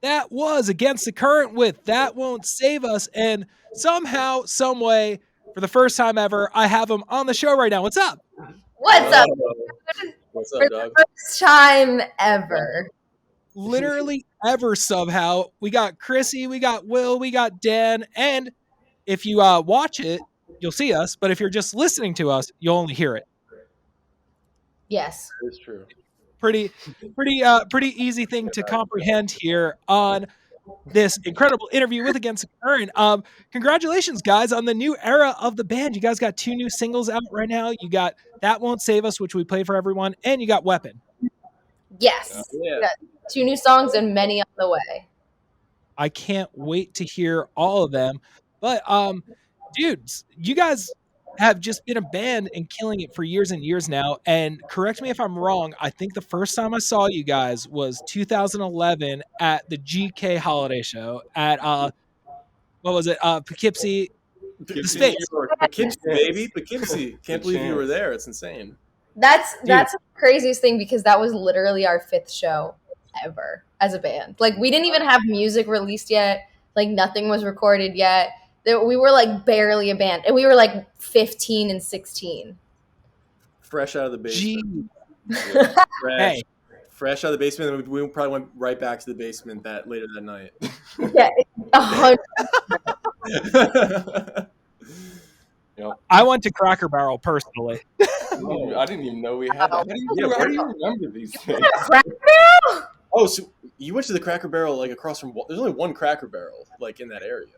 That was Against the Current with That Won't Save Us. And somehow, some way, for the first time ever, I have him on the show right now. What's up? What's up? What's For up, the dog? first time ever. Literally ever somehow. We got Chrissy, we got Will, we got Dan. And if you watch it, you'll see us. But if you're just listening to us, you'll only hear it. Yes. It's true. Pretty easy thing to comprehend here on this incredible interview with Against the Current. Congratulations, guys, on the new era of the band. You guys got 2 new singles out right now. You got That Won't Save Us, which we play for everyone, and you got Weapon. Yes. Yeah. We got 2 new songs and many on the way. I can't wait to hear all of them. But dudes, you guys have just been a band and killing it for years and years now. And correct me if I'm wrong, I think the first time I saw you guys was 2011 at the GK holiday show at what was it? Poughkeepsie, the Space. Poughkeepsie, baby. Poughkeepsie. Can't believe you were there. It's insane. That's the craziest thing because that was literally our 5th show ever as a band. Like we didn't even have music released yet. Like nothing was recorded yet. We were like barely a band, and we were like 15 and 16. Fresh out of the basement. Yeah, Fresh out of the basement. And we probably went right back to the basement later that night. Yeah, 100%. Yep. I went to Cracker Barrel personally. Oh, I didn't even know we had that. How do you remember these things? Cracker Barrel? Oh, so you went to the Cracker Barrel like across from? There's only one Cracker Barrel like in that area.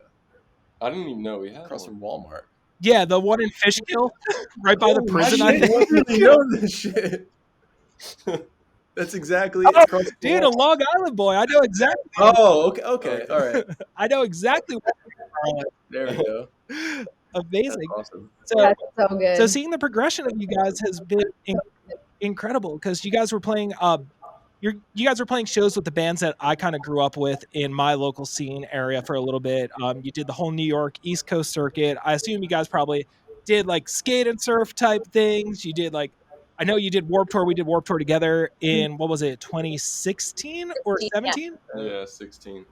I didn't even know we had Across one. from Walmart. Yeah, the one in Fishkill, right by the prison. I think. You really know this shit. That's exactly. Oh, dude, a Long Island boy. I know exactly. Oh, okay, all right. I know exactly. There we go. Amazing. That's awesome. That's so good. So seeing the progression of you guys has been incredible because you guys were playing. You guys were playing shows with the bands that I kind of grew up with in my local scene area for a little bit. You did the whole New York East Coast circuit. I assume you guys probably did like skate and surf type things. You did like, I know you did Warped Tour. We did Warped Tour together in, what was it, 2016 or 17? Yeah, 16.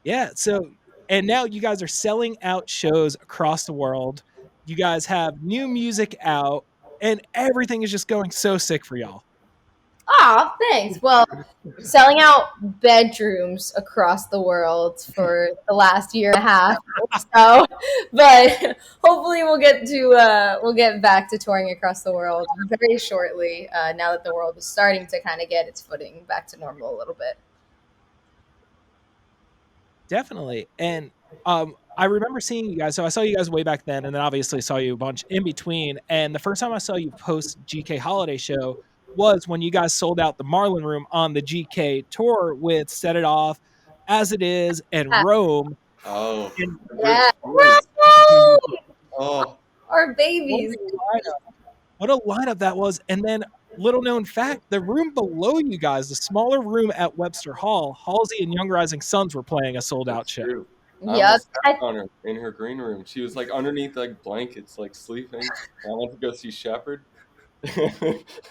Yeah. So, and now you guys are selling out shows across the world. You guys have new music out, and everything is just going so sick for y'all. Aw, thanks. Well, selling out bedrooms across the world for the last year and a half or so, but hopefully we'll get back to touring across the world very shortly. Now that the world is starting to kind of get its footing back to normal a little bit. Definitely. And I remember seeing you guys. So I saw you guys way back then, and then obviously saw you a bunch in between. And the first time I saw you post GK Holiday Show was when you guys sold out the Marlin Room on the GK tour with Set It Off, As It Is, and Rome. Oh. And Yeah. Oh. Our babies. What a lineup that was. And then, little known fact, the room below you guys, the smaller room at Webster Hall, Halsey and Young Rising Sons were playing a sold out show. True. Yep. On her in her green room. She was like underneath like blankets, like sleeping. I went to go see Shepard.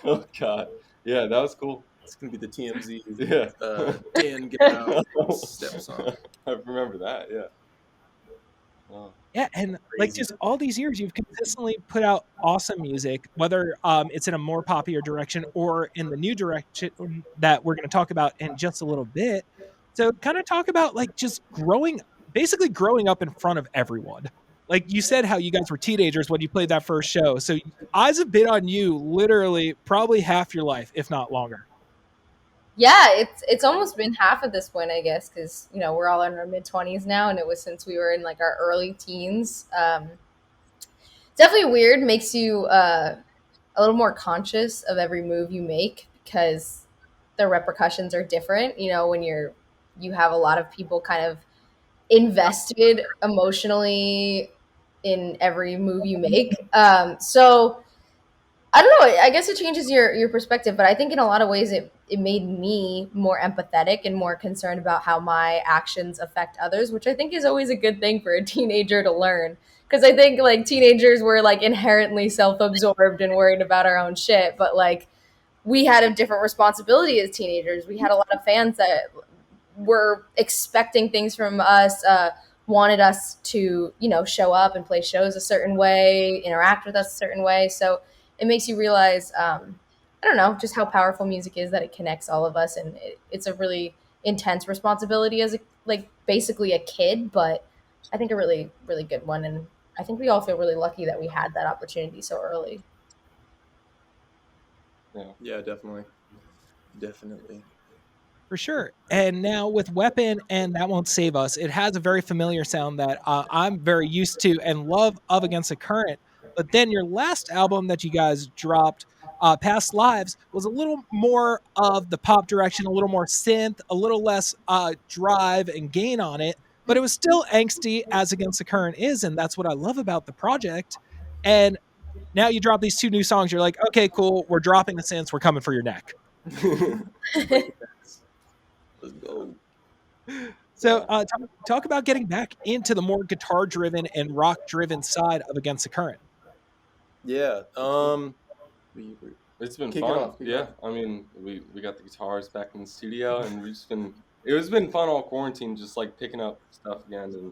Oh God, yeah, that was cool. It's gonna be the TMZ. Yeah, Dan get out steps on. I remember that. Yeah. Wow. Yeah, and like just all these years, you've consistently put out awesome music, whether it's in a more popular direction or in the new direction that we're going to talk about in just a little bit. So kind of talk about like just basically growing up in front of everyone. Like you said how you guys were teenagers when you played that first show. So eyes have been on you literally probably half your life, if not longer. Yeah, it's almost been half at this point, I guess, because we're all in our mid-20s now, and it was since we were in like our early teens. Definitely weird, makes you a little more conscious of every move you make because the repercussions are different. When you have a lot of people kind of invested emotionally in every move you make. So I don't know. I guess it changes your perspective, but I think in a lot of ways it made me more empathetic and more concerned about how my actions affect others, which I think is always a good thing for a teenager to learn. Because I think like teenagers were like inherently self-absorbed and worried about our own shit, but like we had a different responsibility as teenagers. We had a lot of fans that were expecting things from us, wanted us to, show up and play shows a certain way, interact with us a certain way. So it makes you realize, I don't know, just how powerful music is, that it connects all of us. And it's a really intense responsibility as basically a kid, but I think a really, really good one. And I think we all feel really lucky that we had that opportunity so early. Yeah, definitely. Definitely. For sure. And now with Weapon and That Won't Save Us, it has a very familiar sound that I'm very used to and love of Against the Current. But then your last album that you guys dropped, Past Lives, was a little more of the pop direction, a little more synth, a little less drive and gain on it. But it was still angsty as Against the Current is. And that's what I love about the project. And now you drop these two new songs. You're like, okay, cool. We're dropping the synths. We're coming for your neck. Let's go. So, talk about getting back into the more guitar-driven and rock-driven side of Against the Current. Yeah. It's been Kick it fun. off, kick it Yeah. off. I mean, we got the guitars back in the studio, and it's been fun all quarantine, just like picking up stuff again and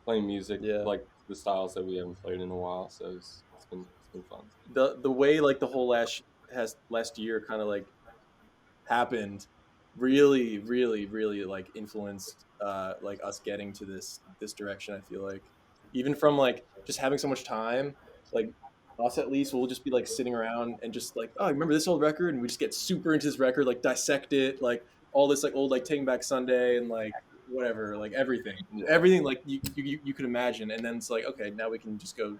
playing music, Yeah. like the styles that we haven't played in a while. So it's been fun. The way like the whole last year kind of like happened really really like influenced like us getting to this direction. I feel like even from like just having so much time, like us at least will just be like sitting around and just like, oh, remember this old record, and we just get super into this record, like dissect it, like all this like old like Taking Back Sunday and like whatever, like everything like you could imagine. And then it's like, okay, now we can just go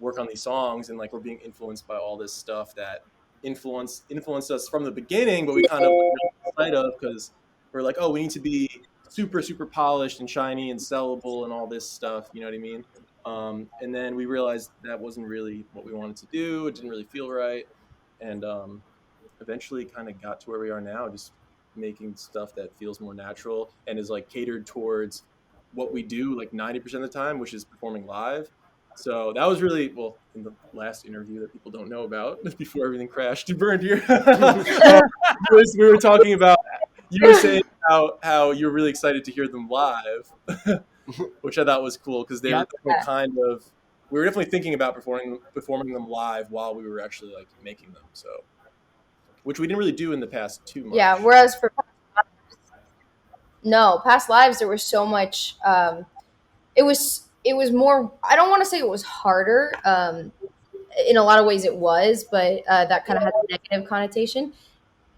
work on these songs, and like we're being influenced by all this stuff that influenced us from the beginning, but we kind of lost sight of because we're like, oh, we need to be super polished and shiny and sellable and all this stuff. You know what I mean? And then we realized that wasn't really what we wanted to do. It didn't really feel right, and eventually kind of got to where we are now, just making stuff that feels more natural and is like catered towards what we do like 90% of the time, which is performing live. So that was really, well, in the last interview that people don't know about before everything crashed and burned here, we were talking about, you were saying how you were really excited to hear them live, which I thought was cool because they were kind of, we were definitely thinking about performing them live while we were actually like making them. So, which we didn't really do in the past too much. Yeah, whereas for Past Lives, there was so much. It was more. I don't want to say it was harder. In a lot of ways, it was, but that kind of has a negative connotation.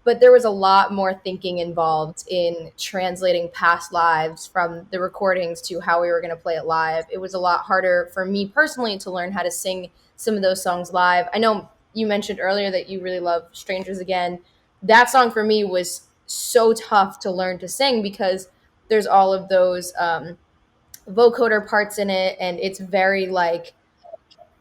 But there was a lot more thinking involved in translating past lives from the recordings to how we were going to play it live. It was a lot harder for me personally to learn how to sing some of those songs live. I know you mentioned earlier that you really love Strangers Again. That song for me was so tough to learn to sing because there's all of those vocoder parts in it, and it's very like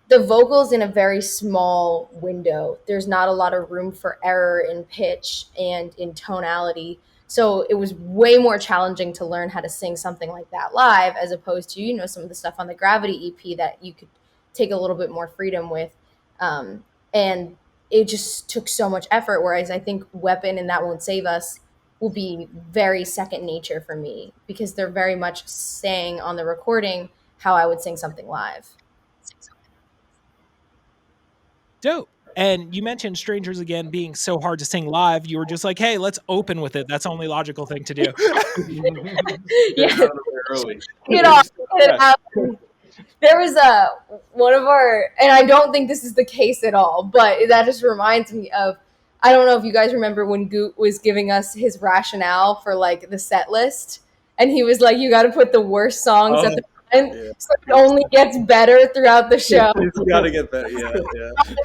the vocals in a very small window. There's not a lot of room for error in pitch and in tonality. So it was way more challenging to learn how to sing something like that live as opposed to, some of the stuff on the Gravity EP that you could take a little bit more freedom with. And it just took so much effort. Whereas I think Weapon and That Won't Save Us will be very second nature for me because they're very much saying on the recording how I would sing something live. Dope. And you mentioned Strangers Again being so hard to sing live. You were just like, hey, let's open with it. That's the only logical thing to do. Yeah. There was one of our, and I don't think this is the case at all, but that just reminds me of, I don't know if you guys remember when Goot was giving us his rationale for like the set list, and he was like, you got to put the worst songs at the so it only gets better throughout the show. It's got to get better, yeah.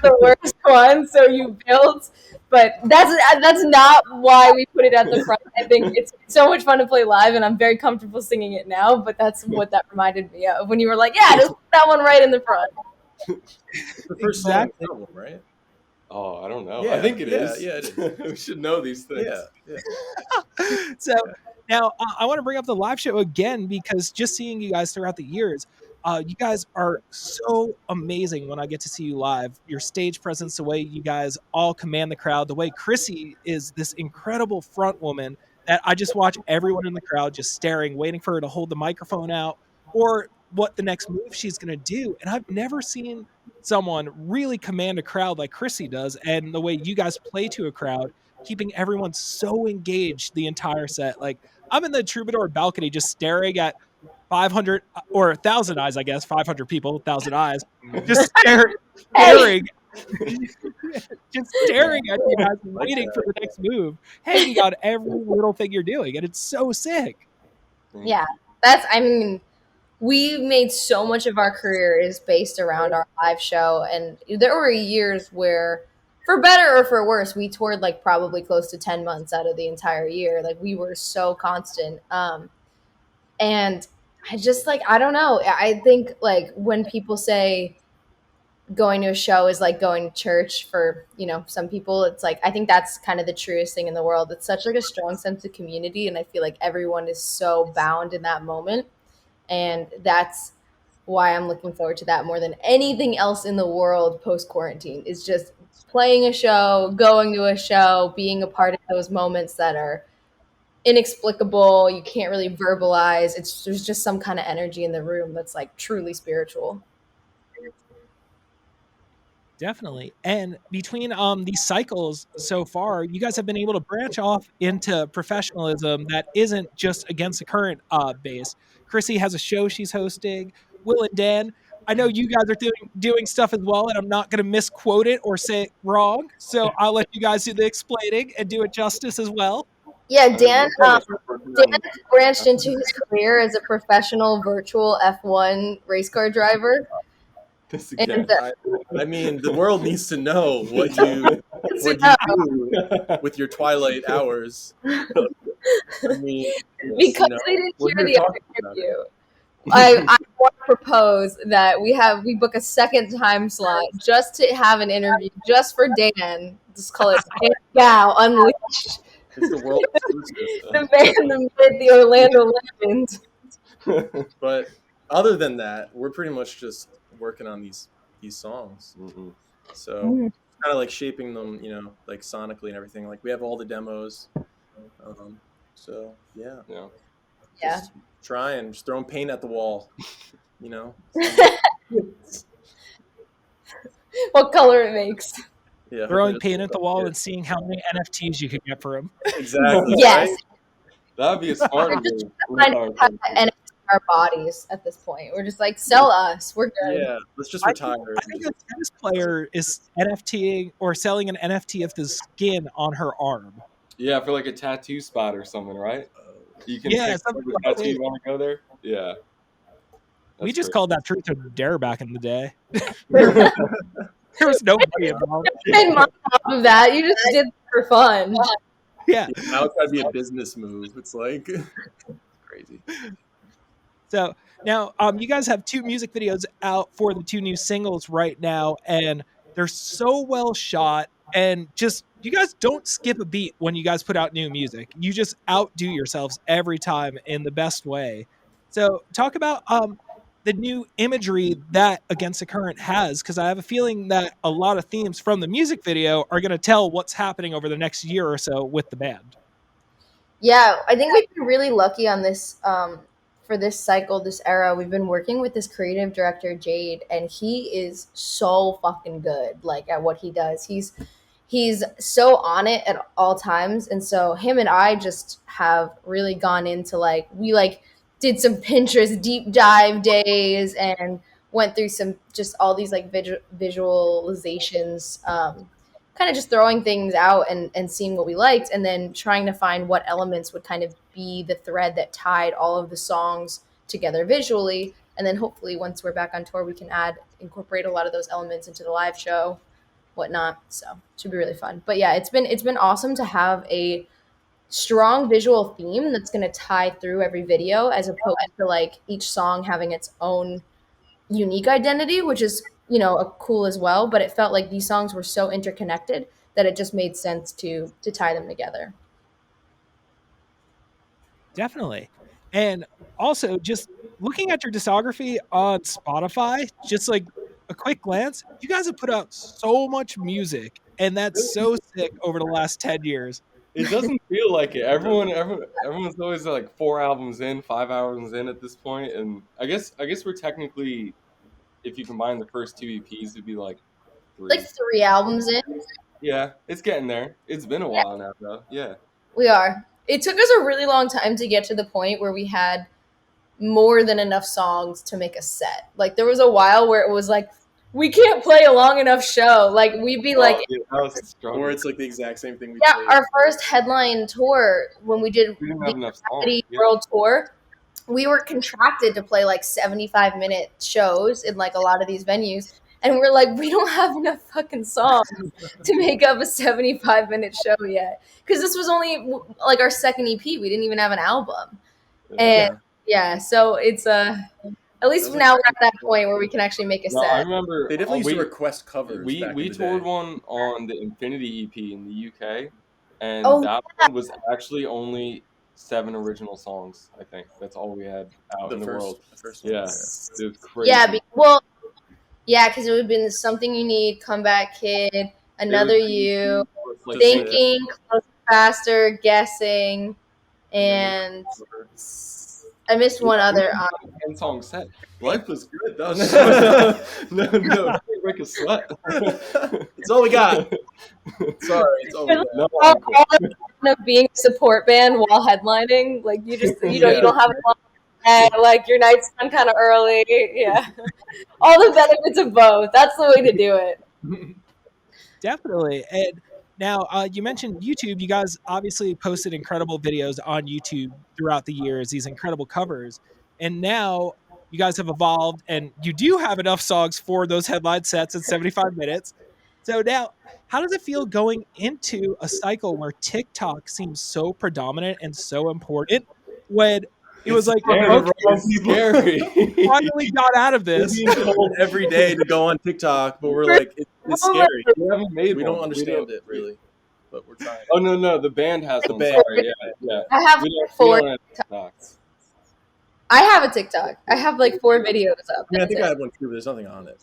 The worst one, so you build. But that's not why we put it at the front. I think it's so much fun to play live, and I'm very comfortable singing it now. But that's what that reminded me of when you were like, "Yeah, just put that one right in the front." It's the first song on the album, right? Oh, I don't know. Yeah, I think it is. Yeah, it is. We should know these things. Yeah. So now I want to bring up the live show again because just seeing you guys throughout the years, you guys are so amazing when I get to see you live. Your stage presence, the way you guys all command the crowd, the way Chrissy is this incredible front woman that I just watch everyone in the crowd just staring, waiting for her to hold the microphone out or what the next move she's going to do. And I've never seen someone really command a crowd like Chrissy does, and the way you guys play to a crowd, keeping everyone so engaged the entire set. Like I'm in the Troubadour balcony just staring at 500 or 1,000 eyes, I guess, 500 people, 1,000 eyes, just Hey, staring, just staring at you guys, Like waiting for that. the next move, hanging on every little thing you're doing, and it's so sick. yeah, that's, I mean, we made so much of our career is based around our live show, and there were years where, for better or for worse, we toured like probably close to 10 months out of the entire year. Like we were so constant. And I just like, I don't know. I think like when people say going to a show is like going to church for, some people, it's like, I think that's kind of the truest thing in the world. It's such like a strong sense of community. And I feel like everyone is so bound in that moment. And that's why I'm looking forward to that more than anything else in the world post quarantine, is just playing a show, going to a show, being a part of those moments that are inexplicable. You can't really verbalize. There's just some kind of energy in the room that's like truly spiritual. Definitely. And between these cycles so far, you guys have been able to branch off into professionalism that isn't just against the current base. Chrissy has a show she's hosting. Will and Dan, I know you guys are doing stuff as well, and I'm not going to misquote it or say it wrong. So I'll let you guys do the explaining and do it justice as well. Yeah, I mean, Dan. we're kind of working Dan on. branched into his career as a professional virtual F1 race car driver, This and again. I mean, the world needs to know what you do with your twilight hours. I mean, because know, we didn't we're hear here the talking other about it. interview, I want to propose that we book a second time slot just to have an interview just for Dan. Just call it Dan Gal Unleashed, It's the world exclusive. the man, the myth, the Orlando legend. But other than that, we're pretty much just working on these songs. Mhm. So kind of like shaping them, like sonically and everything. Like we have all the demos. So yeah, Yeah. Yeah. just trying, just throwing paint at the wall. You know, What color it makes. yeah, Throwing paint at the wall and seeing how many NFTs you could get for him. exactly. Yes. Right? That'd be a smart We're just move. trying to have NFT our bodies at this point. We're just like, sell us. We're good. Yeah, let's just I retire. think a tennis player is NFTing or selling an NFT of the skin on her arm. Yeah, for like a tattoo spot or something, right? You can Yeah, pick something the like tattoo that. you want to go there. Yeah. We That's just great. called that truth or dare back in the day. There was no money involved. And on top of that, you just did it for fun. Yeah. Now it's got to be a business move. It's like crazy. So now, you guys have 2 music videos out for the 2 new singles right now, and they're so well shot. And just you guys don't skip a beat when you guys put out new music. You just outdo yourselves every time in the best way. So talk about the new imagery that Against the Current has, because I have a feeling that a lot of themes from the music video are going to tell what's happening over the next year or so with the band. Yeah, I think we've been really lucky on this, for this cycle, this era. We've been working with this creative director, Jade, and he is so fucking good, like at what he does. He's so on it at all times, and so him and I just have really gone into like, we like did some Pinterest deep dive days and went through some, just all these like visualizations, kind of just throwing things out and seeing what we liked, and then trying to find what elements would kind of be the thread that tied all of the songs together visually. And then hopefully once we're back on tour, we can incorporate a lot of those elements into the live show, whatnot. So it should be really fun. But yeah, it's been awesome to have a strong visual theme that's going to tie through every video, as opposed to like each song having its own unique identity, which is, a cool as well. But it felt like these songs were so interconnected that it just made sense to tie them together. Definitely. And also, just looking at your discography on Spotify, just like a quick glance, you guys have put out so much music, and that's so sick over the last 10 years. It doesn't feel like it. Everyone's always like 4 albums in, 5 albums in at this point, and I guess we're technically, if you combine the first two EPs, it'd be like Like three. 3 albums in. Yeah, it's getting there. It's been a Yeah, while now, though. Yeah. we are. It took us a really long time to get to the point where we had more than enough songs to make a set. Like there was a while where it was like we can't play a long enough show. Like we'd be like, Oh, yeah, that was a Or struggle. it's like the exact same thing we yeah, played. our first headline tour when we did We didn't the have enough songs. Gravity Yeah. World Tour, we were contracted to play like 75-minute shows in like a lot of these venues. And we're like, we don't have enough fucking songs to make up a 75-minute show yet. Because this was only like our second EP. We didn't even have an album. And yeah, so it's at least now we're at that point where we can actually make a No, I set. remember They definitely used we to request covers. we back we in the toured day. one on the Infinity EP in the UK, and Oh, that yeah. one was actually only 7 original songs. I think that's all we had out in the world. The first one. Yeah, it was crazy. Yeah, well, yeah, because it would have been Something You Need, Comeback Kid, Another You, Like, Thinking, Closer, Faster, Guessing, and I missed one other. 10-song set. Life was good. That was no, break a sweat. It's all we got. Sorry, it's all we got. No, All of being a support band while headlining, like you just you don't have a long head, like your night's done kind of early. Yeah, all the benefits of both. That's the way to do it. Definitely. And now you mentioned YouTube. You guys obviously posted incredible videos on YouTube throughout the years, these incredible covers. And now you guys have evolved and you do have enough songs for those headline sets in 75 minutes. So now, how does it feel going into a cycle where TikTok seems so predominant and so important when it was like, okay, scary. finally got out of We're this. being told every day to go on TikTok, but we're like, it's scary. We haven't made We one. don't understand it really, but we're trying. Oh no, the band has The one. band. Sorry, yeah. I have We don't 4. have TikToks. I have a TikTok. I have like 4 videos up. I mean, I That's think it. I had one too, but there's nothing on it.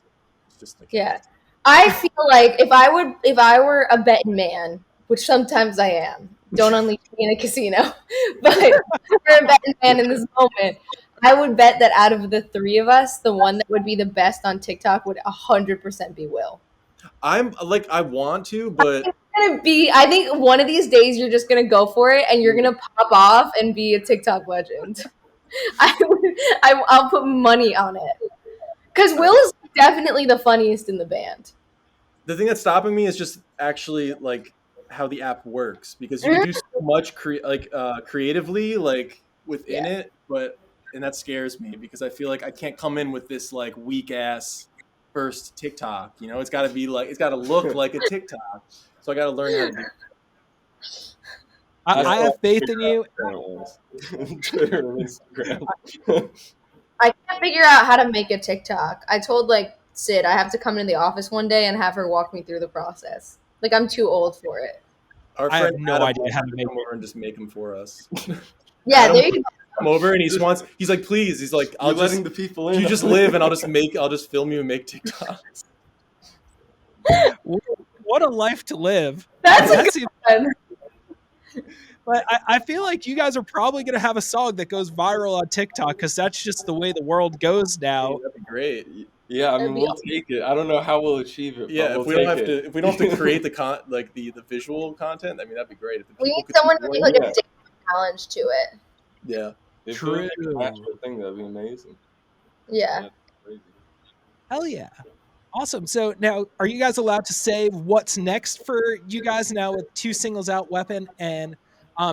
It's just like, Yeah. I feel like if I were a betting man, which sometimes I am, don't unleash me in a casino, but if you're a betting man in this moment, I would bet that out of the 3 of us, the one that would be the best on TikTok would 100% be Will. I'm like, I want to, but I think one of these days you're just gonna go for it and you're gonna pop off and be a TikTok legend. I'll put money on it because Will is definitely the funniest in the band. the thing that's stopping me is just actually like how the app works, because you can do so much creatively like within it, and that scares me because I feel like I can't come in with this like weak ass first TikTok. You know, it's got to be like, it's got to look like a TikTok. So I got to learn how to do. I have faith in you. Twitter and Instagram. I can't figure out how to make a TikTok. I told like Sid I have to come into the office one day and have her walk me through the process. Like I'm too old for it. Our I have friend no Adam idea how to wants make come over and just make them for us. Yeah, Adam there you go. come over and he's like, please, he's like, You're letting the people in. you just live and I'll just film you and make TikToks. What a life to live. That's a That's good even- one. But I feel like you guys are probably going to have a song that goes viral on TikTok because that's just the way the world goes now. That'd be great. Yeah, I That'd mean, be we'll awesome. take it. I don't know how we'll achieve it. Yeah, but if we'll we don't take have it. to, if we don't have to create the visual content, I mean, that'd be great. If the We people need could someone see to it. make like Yeah. a stick challenge to it. Yeah. If True. we make an actual thing, that'd be amazing. Yeah. That's crazy. Hell yeah. Awesome. So now, are you guys allowed to say what's next for you guys now with 2 singles out, Weapon and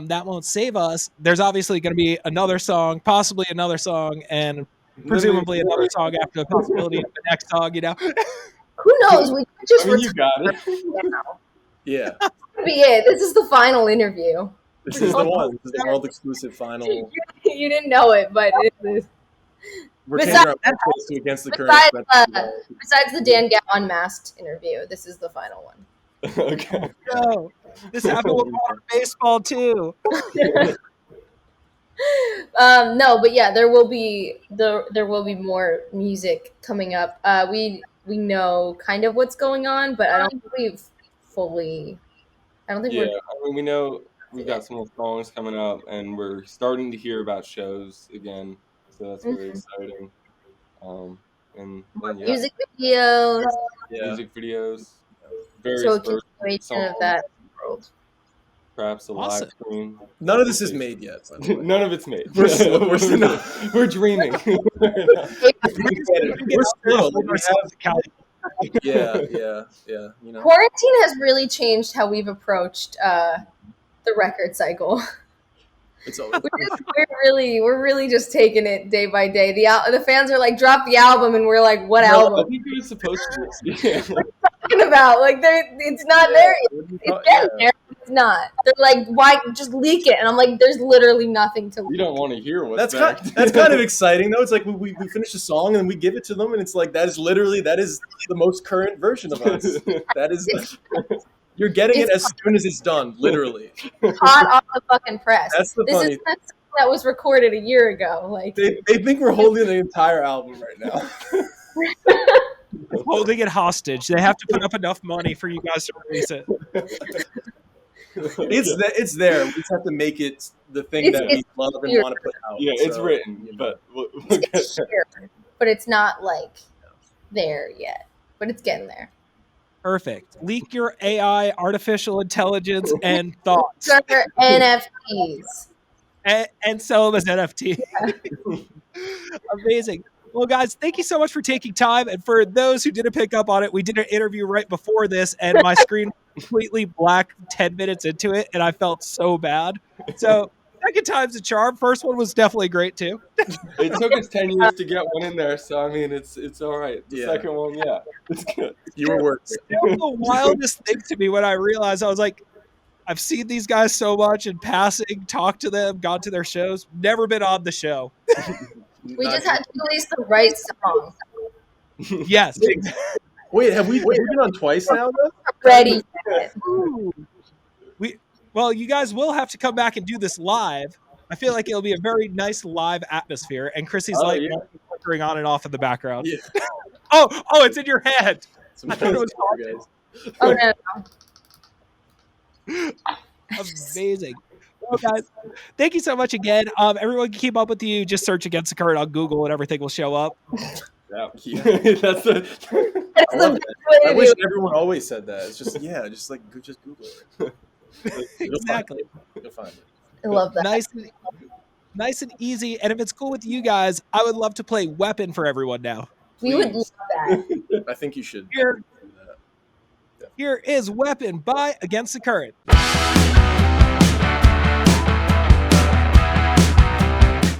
That Won't Save Us? There's obviously going to be another song, possibly another song, and presumably another song after the possibility of the next song, you know? Who knows? We could just I mean, you got it. now. Yeah. Could be it. This is the final interview. This is the one. This is the world exclusive final. You didn't know it, but it is. We're Besides- changing our podcast to against the current. Besides the Dan Gow unmasked interview, this is the final one. Okay. No, this happened with modern baseball too. No, but yeah, there will be more music coming up. We know kind of what's going on, but I don't think we've fully. I don't think Yeah, we're. I mean, we know we've got some more songs coming up, and we're starting to hear about shows again. So that's very exciting. And then Music videos. Yeah. music videos, So various a versions continuation of of that world. perhaps a Awesome. live stream. None of this is made yet, by the way. None of it's made. We're slow. We're dreaming. We're slow. Like, we have, yeah. You know, Quarantine has really changed how we've approached the record cycle. it's always We're really just taking it day by day. The fans are like, drop the album, and we're like, what I album? think it was supposed to be. Yeah. Talking about like it's not there. It's getting there. It's not. They're like, why just leak it? And I'm like, there's literally nothing to leak. You don't want to hear what's that's kind of exciting though. It's like we finish a song and we give it to them, and it's like that is the most current version of us. That is you're getting it as soon as it's done, literally. Hot off the fucking press. That's the This funny. is not something that was recorded a year ago. Like They think we're holding the entire album right now. Holding it hostage. They have to put up enough money for you guys to release it. It's there. We just have to make it the thing that we love and want to put out. Yeah, it's So, written, you know. but we'll it's get there. here, but it's not like there yet. But it's getting there. Perfect. Leak your AI, artificial intelligence, and thoughts, Sure, NFTs. and sell them as NFT. Amazing. Well, guys, thank you so much for taking time. And for those who didn't pick up on it, we did an interview right before this, and my screen was completely black 10 minutes into it, and I felt so bad. So, second time's a charm. First one was definitely great, too. It took us 10 years to get one in there, so I mean, it's all right. The Yeah. second one, yeah, it's good. You were working. Still the wildest thing to me when I realized I was like, I've seen these guys so much in passing, talked to them, gone to their shows, never been on the show. We just had to release the right song. Yes. Wait, have we been on twice now? Though? Ready. Well, you guys will have to come back and do this live. I feel like it'll be a very nice live atmosphere. And Chrissy's light flickering on and off in the background. Yeah. Oh, it's in your hand. I thought it was guys. Oh no. Amazing. Well, guys, thank you so much again. Everyone can keep up with you. Just search Against the Current on Google and everything will show up. Yeah. That's the. That's the best way I to wish do it. everyone always said that. It's just just Google it. Exactly. You'll find it. I love that. Nice and easy. And if it's cool with you guys, I would love to play Weapon for everyone now. We would love that. I think you should. Here, do that. here is Weapon by Against the Current.